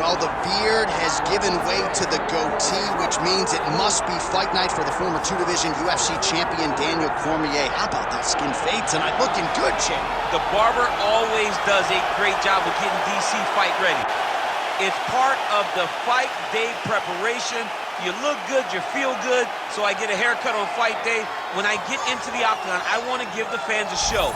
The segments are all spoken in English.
Well, the beard has given way to the goatee, which means it must be fight night for the former two-division UFC champion Daniel Cormier. How about that skin fade tonight? Looking good, champ. The barber always does a great job of getting DC fight ready. It's part of the fight day preparation. You look good, you feel good, so I get a haircut on fight day. When I get into the octagon, I want to give the fans a show.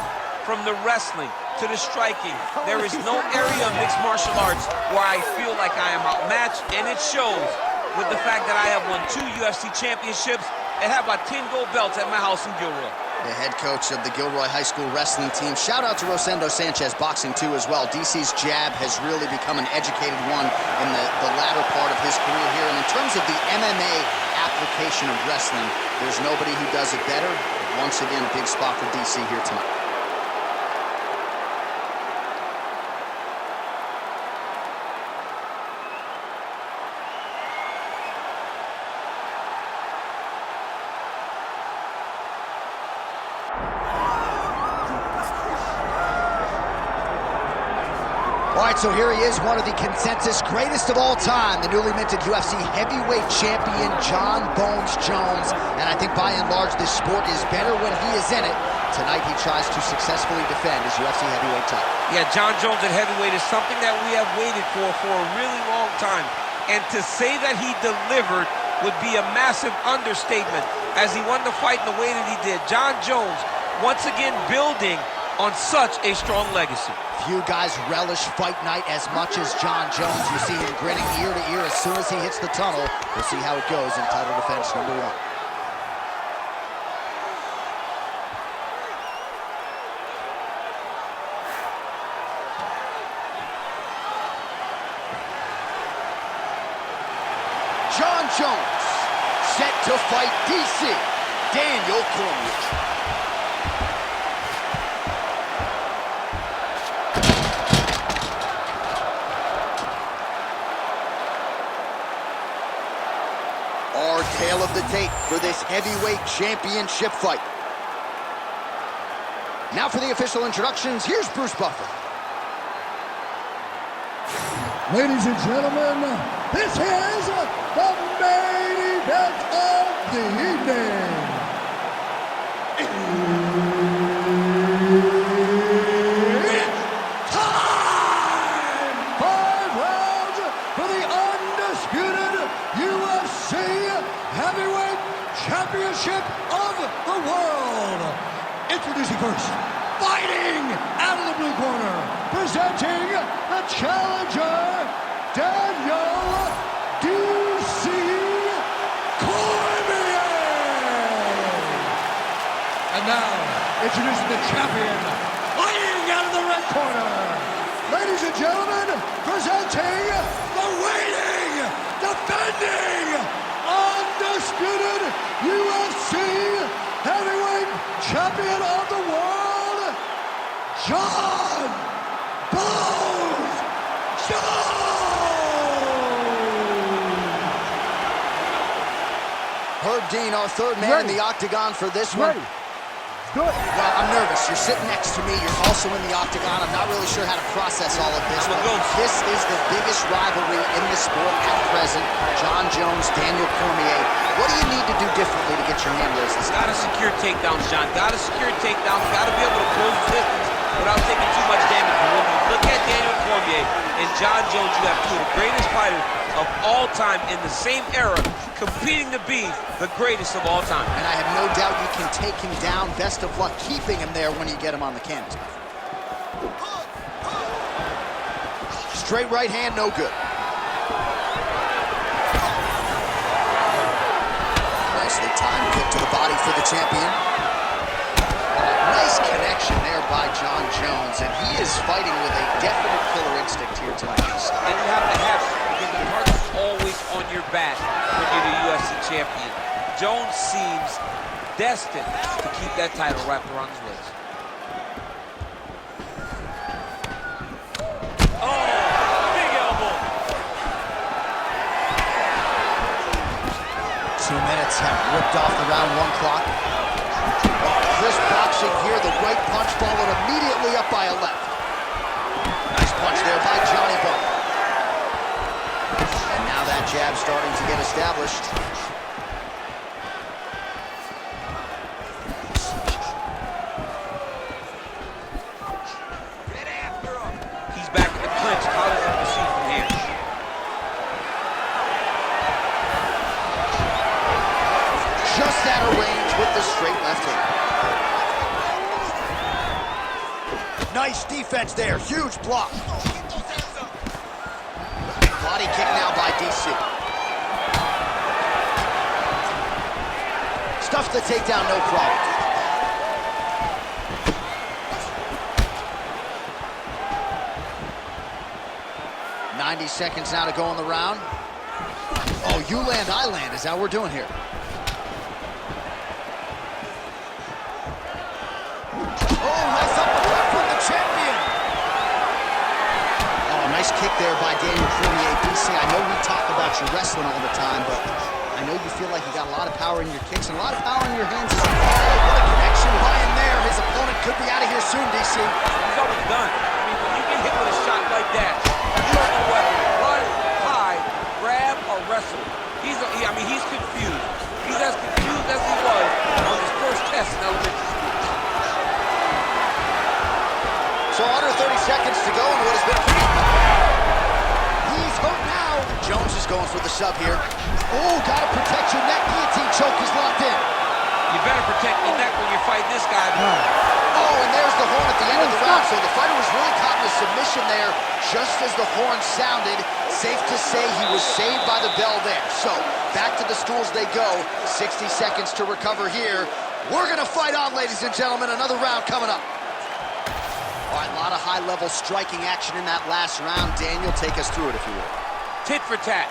From the wrestling to the striking, there is no area of mixed martial arts where I feel like I am outmatched, and it shows with the fact that I have won 2 UFC championships and have about 10 gold belts at my house in Gilroy. The head coach of the Gilroy High School wrestling team. Shout out to Rosendo Sanchez, boxing too as well. DC's jab has really become an educated one in the latter part of his career here. And in terms of the MMA application of wrestling, there's nobody who does it better. Once again, a big spot for DC here tonight. All right, so here he is, one of the consensus greatest of all time, the newly minted UFC heavyweight champion, Jon Bones Jones. And I think by and large, this sport is better when he is in it. Tonight, he tries to successfully defend his UFC heavyweight title. Yeah, Jon Jones at heavyweight is something that we have waited for a really long time. And to say that he delivered would be a massive understatement as he won the fight in the way that he did. Jon Jones, once again, building on such a strong legacy. Few guys relish fight night as much as Jon Jones. You see him grinning ear to ear as soon as he hits the tunnel. We'll see how it goes in title defense number 1. Jon Jones, set to fight DC, Daniel Cormier. Our tale of the tape for this heavyweight championship fight. Now for the official introductions, here's Bruce Buffer. Ladies and gentlemen, this is the main event of the evening. It's time! 5 rounds for the undisputed UFC Heavyweight Championship of the world. Introducing first, fighting out of the blue corner, presenting the challenger, Daniel DC Cormier. And now, introducing the champion, fighting out of the red corner. Ladies and gentlemen, presenting the reigning, defending, undisputed UFC Heavyweight Champion of the world, Jon Bones Jones! Herb Dean, our third man in the octagon for this one. Good. Well, I'm nervous. You're sitting next to me. You're also in the octagon. I'm not really sure how to process all of this. But this is the biggest rivalry in the sport at present. Jon Jones, Daniel Cormier. What do you need to do differently to get your hand raised this time? Gotta secure takedowns, Jon. Gotta secure takedowns. Gotta be able to close the distance without taking too much damage. But when you look at Daniel Cormier and Jon Jones, you have 2 of the greatest fighters of all time in the same era, competing to be the greatest of all time. And I have no doubt you can take him down. Best of luck keeping him there when you get him on the canvas. Straight right hand, no good. Nicely timed kick to the body for the champion. Nice connection there by Jon Jones, and he is fighting with a definite killer instinct here tonight. And you have to have it, because the target's always on your back when you're the UFC champion. Jones seems destined to keep that title wrapped around his waist. Oh, big elbow. 2 minutes have ripped off the round 1 clock. Crisp boxing here, the right punch followed immediately Nice defense there, huge block. Body kick now by DC. Stuffs the takedown, no problem. "90 seconds now to go in the round." Oh, you land, I land. Is that what we're doing here? Oh, nice uppercut from the champion. Oh, nice kick there by Daniel Cormier. DC, I know we talk about your wrestling all the time, but I know you feel like you got a lot of power in your kicks and a lot of power in your hands as well. Oh, what a connection by him there. His opponent could be out of here soon, DC. He's always done. I mean, when you get hit with a shot like that, you don't know whether to run, hide, grab, or wrestle. He's confused. He's as confused as he was on his first test in elementary school. So under 30 seconds to go in what has been a pretty... He's hurt now. Jones is going for the sub here. Oh, gotta protect your neck. Guillotine choke is locked in. You better protect your neck when you're fighting this guy. Oh, and there's the horn at the end of the round. So the fighter was really caught in a submission there just as the horn sounded. Safe to say he was saved by the bell there. So back to the stools they go. 60 seconds to recover here. We're going to fight on, ladies and gentlemen. Another round coming up. All right, a lot of high-level striking action in that last round. Daniel, take us through it, if you will. Tit for tat.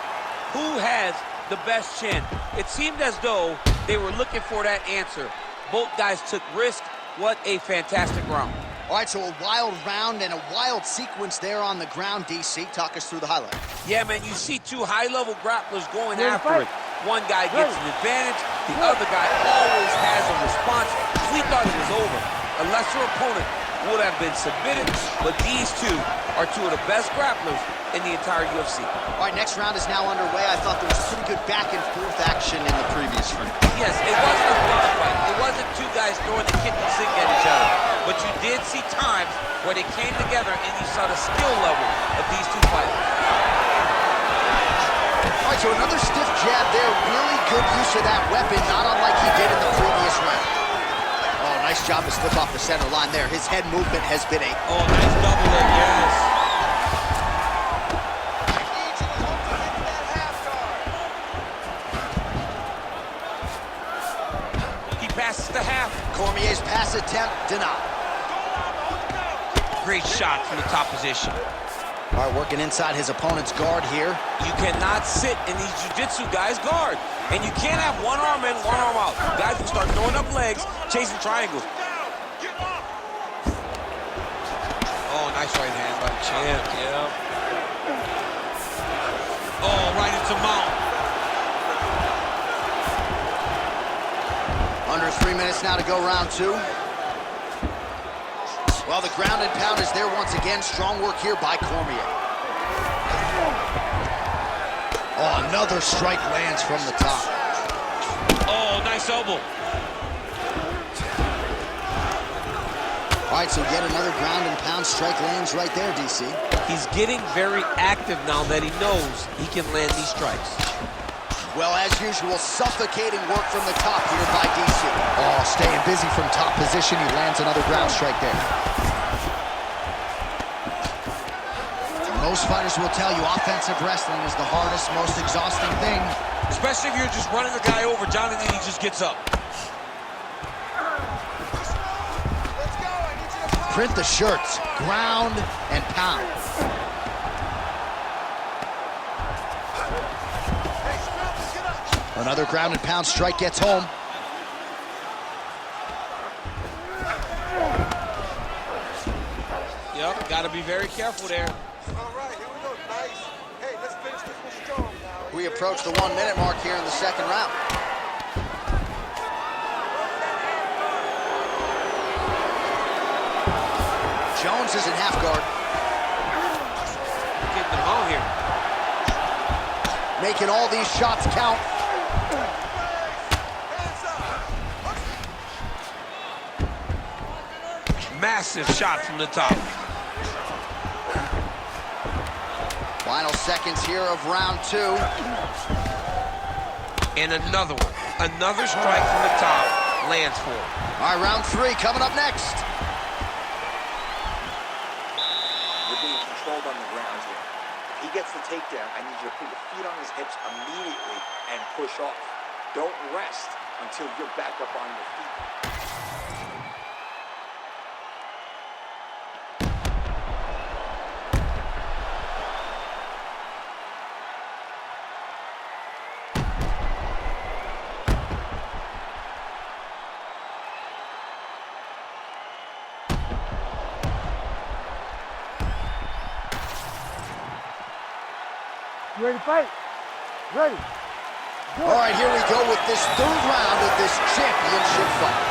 Who has the best chin? It seemed as though they were looking for that answer. Both guys took risk. What a fantastic round. All right, so a wild round and a wild sequence there on the ground, DC. Talk us through the highlight. Yeah, man, you see two high-level grapplers going after it. One guy gets an advantage. The other guy always has a response. We thought it was over. A lesser opponent would have been submitted, but these two are two of the best grapplers in the entire UFC. All right, next round is now underway. I thought there was pretty good back-and-forth action in the previous round. Yes, it wasn't a fun fight. It wasn't two guys throwing the kitchen sink at each other. But you did see times where they came together and you saw the skill level of these two fighters. All right, so another stiff jab there. Really good use of that weapon, not unlike he did in the previous round. Oh, nice job to slip off the center line there. His head movement has been a... Oh, nice double leg, yes. Passes the half. Cormier's pass attempt denied. Great shot from the top position. All right, working inside his opponent's guard here. You cannot sit in these jiu-jitsu guys' guard. And you can't have one arm in, one arm out. Guys will start throwing up legs, chasing triangles. Oh, nice right hand by the champ, yeah. Oh, right into mount. Under 3 minutes now to go, round two. Well, the ground and pound is there once again. Strong work here by Cormier. Oh, another strike lands from the top. Oh, nice elbow. All right, so yet another ground and pound strike lands right there, DC. He's getting very active now that he knows he can land these strikes. Well, as usual, suffocating work from the top here by DC. Oh, staying busy from top position. He lands another ground strike there. Most fighters will tell you offensive wrestling is the hardest, most exhausting thing. Especially if you're just running the guy over, Johnny, and he just gets up. Print the shirts, ground and pound. Another ground and pound strike gets home. Yep, got to be very careful there. All right, here we go. Nice. Hey, let's finish this one strong now. We approach the 1 minute mark here in the second round. Jones is in half guard. Getting them out here. Making all these shots count. Massive shot from the top. Final seconds here of round two. And another one. Another strike from the top lands for him. All right, round three coming up next. on the ground here. If he gets the takedown, I need you to put your feet on his hips immediately and push off. Don't rest until you're back up on your feet. You ready to fight? Ready. Go. All right, here we go with this third round of this championship fight.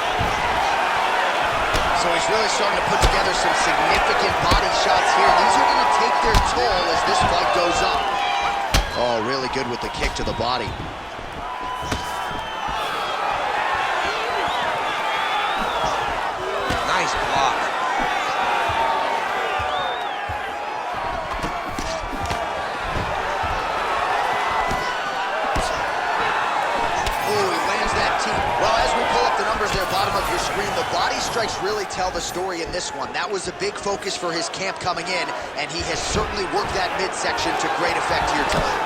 So he's really starting to put together some significant body shots here. These are going to take their toll as this fight goes up. Oh, really good with the kick to the body. Nice block. Well, as we pull up the numbers there, bottom of your screen, the body strikes really tell the story in this one. That was a big focus for his camp coming in, and he has certainly worked that midsection to great effect here tonight.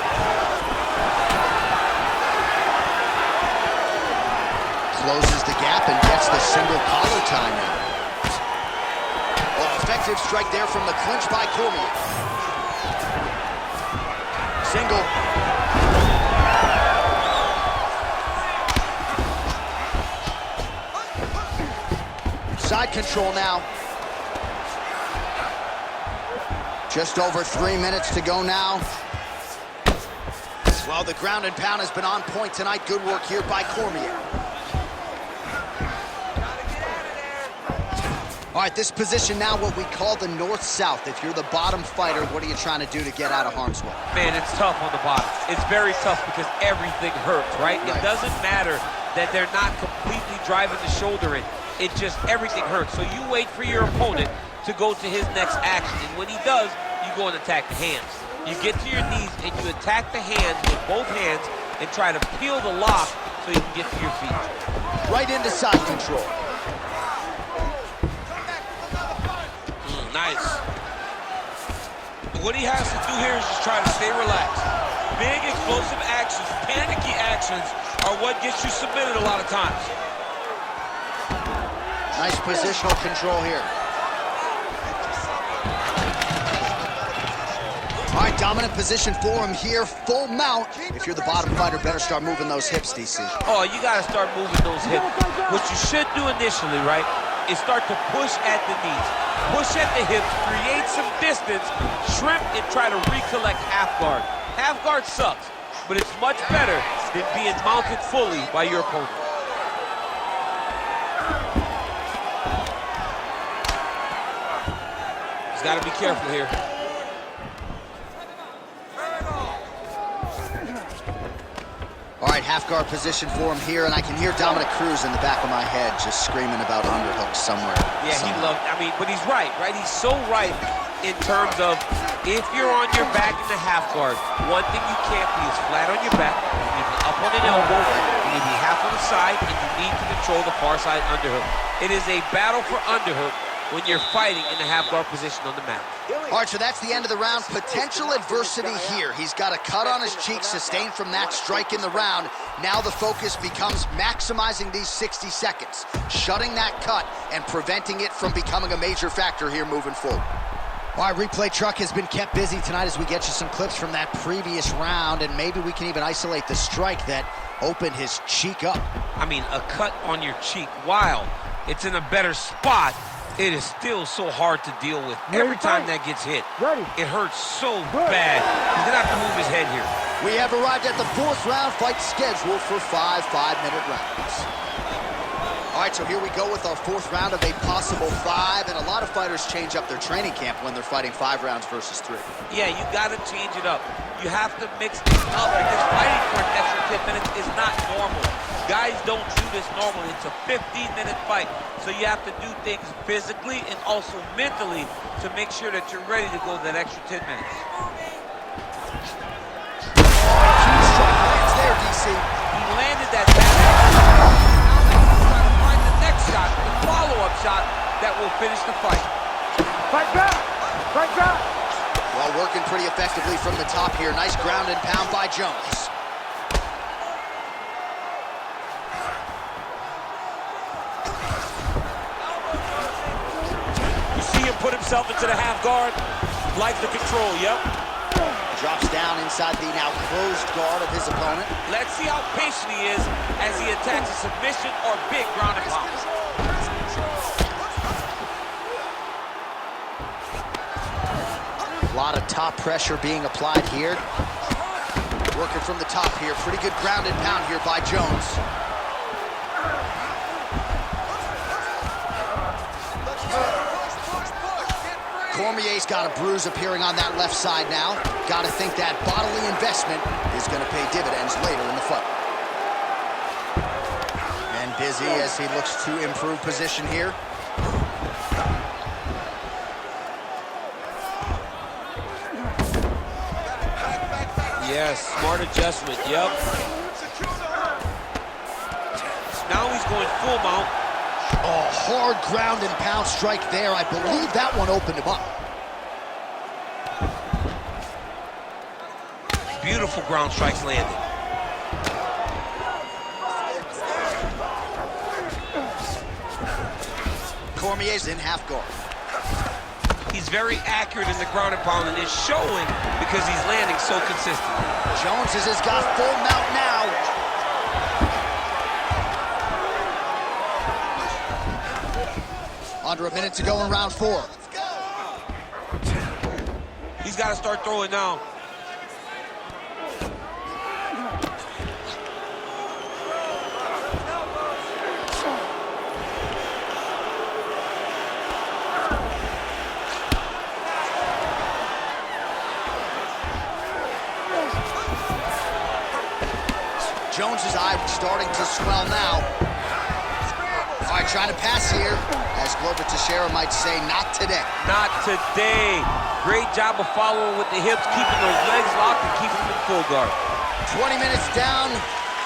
Closes the gap and gets the single collar tie now. Oh, effective strike there from the clinch by Cormier. Single. Side control now. Just over 3 minutes to go now. Well, the ground and pound has been on point tonight. Good work here by Cormier. All right, this position now, what we call the north-south. If you're the bottom fighter, what are you trying to do to get out of harm's way? Man, it's tough on the bottom. It's very tough because everything hurts, right? It doesn't matter that they're not completely driving the shoulder in. It just, everything hurts. So you wait for your opponent to go to his next action. And when he does, you go and attack the hands. You get to your knees and you attack the hands with both hands and try to peel the lock so you can get to your feet. Right into side control. Nice. What he has to do here is just try to stay relaxed. Big, explosive actions, panicky actions are what gets you submitted a lot of times. Nice positional control here. All right, dominant position for him here, full mount. If you're the bottom fighter, better start moving those hips, DC. Oh, you got to start moving those hips. What you should do initially, right, is start to push at the knees. Push at the hips, create some distance, shrimp, and try to recollect half guard. Half guard sucks, but it's much better than being mounted fully by your opponent. He's got to be careful here. All right, half guard position for him here, and I can hear Dominic Cruz in the back of my head just screaming about underhooks somewhere. Yeah, he loved, I mean, but he's right? He's so right in terms of if you're on your back in the half guard, one thing you can't be is flat on your back. You need to be up on an elbow, you need to be half on the side, and you need to control the far side underhook. It is a battle for underhook when you're fighting in the half guard position on the mat. All right, so that's the end of the round. Potential adversity here. He's got a cut on his cheek sustained from that strike in the round. Now the focus becomes maximizing these 60 seconds, shutting that cut and preventing it from becoming a major factor here moving forward. All right, replay truck has been kept busy tonight as we get you some clips from that previous round, and maybe we can even isolate the strike that opened his cheek up. I mean, a cut on your cheek, while it's in a better spot, it is still so hard to deal with. Every time that gets hit, it hurts so bad. He's gonna have to move his head here. We have arrived at the fourth round, fight scheduled for 5 5-minute rounds. All right, so here we go with our fourth round of a possible 5, and a lot of fighters change up their training camp when they're fighting 5 rounds versus 3. Yeah, you gotta change it up. You have to mix things up because fighting for an extra 10 minutes is not normal. Guys don't do this normally. It's a 15-minute fight, so you have to do things physically and also mentally to make sure that you're ready to go that extra 10 minutes. Huge strike lands there, DC. He landed that bad. Now he's trying to find the next shot, the follow-up shot that will finish the fight. Fight back! Fight back! Well, working pretty effectively from the top here. Nice ground and pound by Jones. You see him put himself into the half guard. Like the control, yep. Drops down inside the now closed guard of his opponent. Let's see how patient he is as he attacks a submission or big ground and pound. A lot of top pressure being applied here. Working from the top here. Pretty good ground and pound here by Jones. Cormier's got a bruise appearing on that left side now. Got to think that bodily investment is going to pay dividends later in the fight. And busy as he looks to improve position here. Yes, smart adjustment, yep. Now he's going full mount. Oh, hard ground and pound strike there. I believe that one opened him up. Beautiful ground strikes landed. Cormier's in half guard. He's very accurate in the ground and pound, and it's showing because he's landing so consistently. Jones has got full mount now. Under a minute to go in round 4. He's got to start throwing now. Jones's eye starting to swell now. All right, trying to pass here. As Glover Teixeira might say, not today. Not today. Great job of following with the hips, keeping those legs locked and keeping them in full guard. 20 minutes down,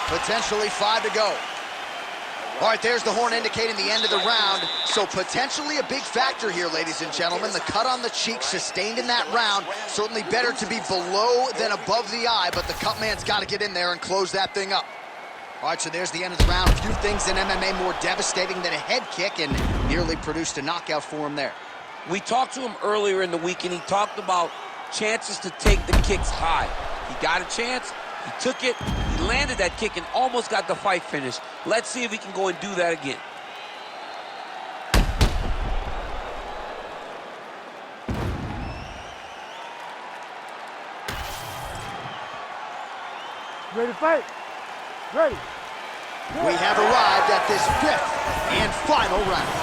potentially 5 to go. All right, there's the horn indicating the end of the round. So potentially a big factor here, ladies and gentlemen. The cut on the cheek sustained in that round. Certainly better to be below than above the eye, but the cut man's got to get in there and close that thing up. All right, so there's the end of the round. A few things in MMA more devastating than a head kick, and nearly produced a knockout for him there. We talked to him earlier in the week, and he talked about chances to take the kicks high. He got a chance, he took it, he landed that kick and almost got the fight finished. Let's see if he can go and do that again. Ready to fight? Ready. We have arrived at this 5th and final round.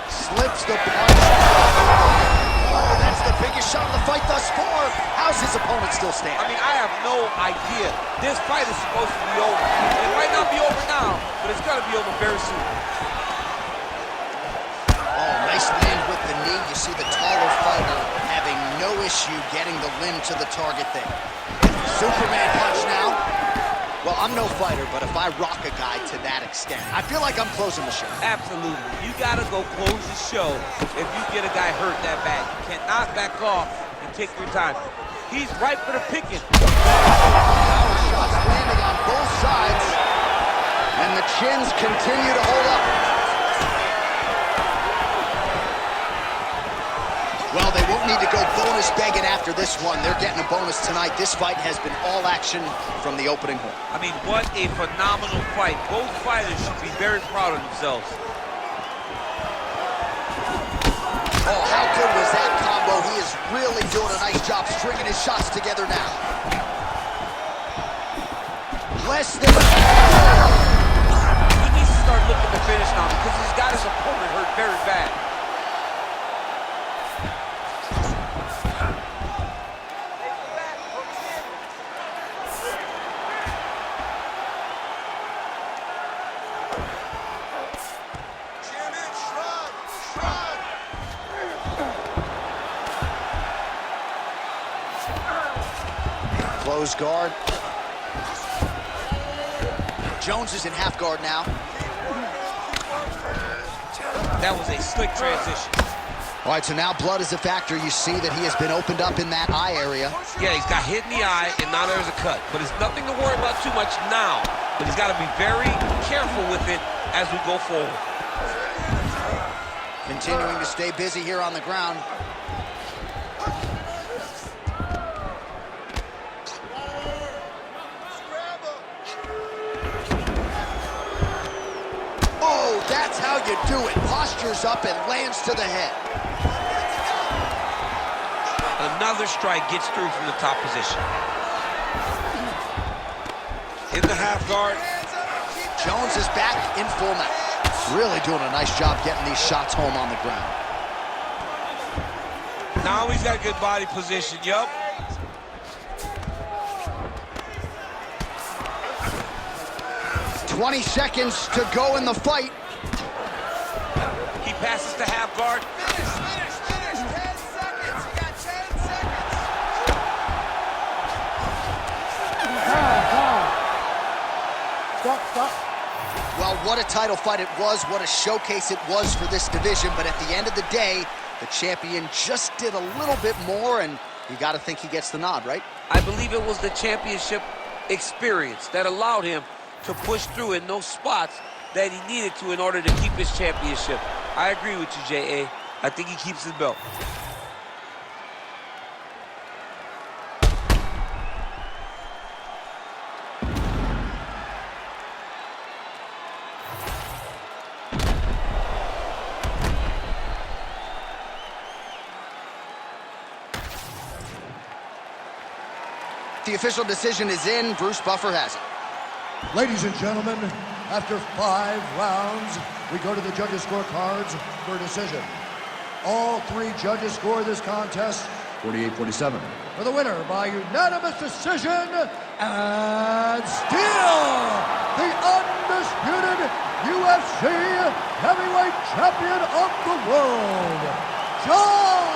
Slips the punch. Oh, that's the biggest shot of the fight thus far. How's his opponent still standing? I mean, I have no idea. This fight is supposed to be over. It might not be over now, but it's got to be over very soon. Oh, nice land with the knee. You see the taller fighter having no issue getting the limb to the target there. Superman punch now. Well, I'm no fighter, but if I rock a guy to that extent, I feel like I'm closing the show. Absolutely. You got to go close the show if you get a guy hurt that bad. You cannot back off and take your time. He's ripe for the picking. Power shots landing on both sides, and the chins continue to hold up. Well, they won't need to go bonus begging after this one. They're getting a bonus tonight. This fight has been all action from the opening horn. I mean, what a phenomenal fight. Both fighters should be very proud of themselves. Oh, how good was that combo? He is really doing a nice job stringing his shots together now. Less than... He needs to start looking to finish now because he's got his opponent hurt very bad. Close guard. Jones is in half guard now. That was a slick transition. All right, so now blood is a factor. You see that he has been opened up in that eye area. Yeah, he's got hit in the eye, and now there's a cut. But it's nothing to worry about too much now. But he's got to be very careful with it as we go forward. Continuing to stay busy here on the ground. Oh, that's how you do it. Postures up and lands to the head. Another strike gets through from the top position. In the half guard. Jones is back in full match. Really doing a nice job getting these shots home on the ground. Now he's got good body position, yup. "20 seconds to go in the fight." He passes to half guard. Finish. 10 seconds. You got 10 seconds. Stop. Well, what a title fight it was, what a showcase it was for this division, but at the end of the day, the champion just did a little bit more, and you got to think he gets the nod, right? I believe it was the championship experience that allowed him to push through in those spots that he needed to in order to keep his championship. I agree with you, J.A. I think he keeps his belt. The official decision is in. Bruce Buffer has it. Ladies and gentlemen, after 5 rounds, we go to the judges' scorecards for a decision. All 3 judges score this contest 48-47. For the winner by unanimous decision, and still the undisputed UFC heavyweight champion of the world, John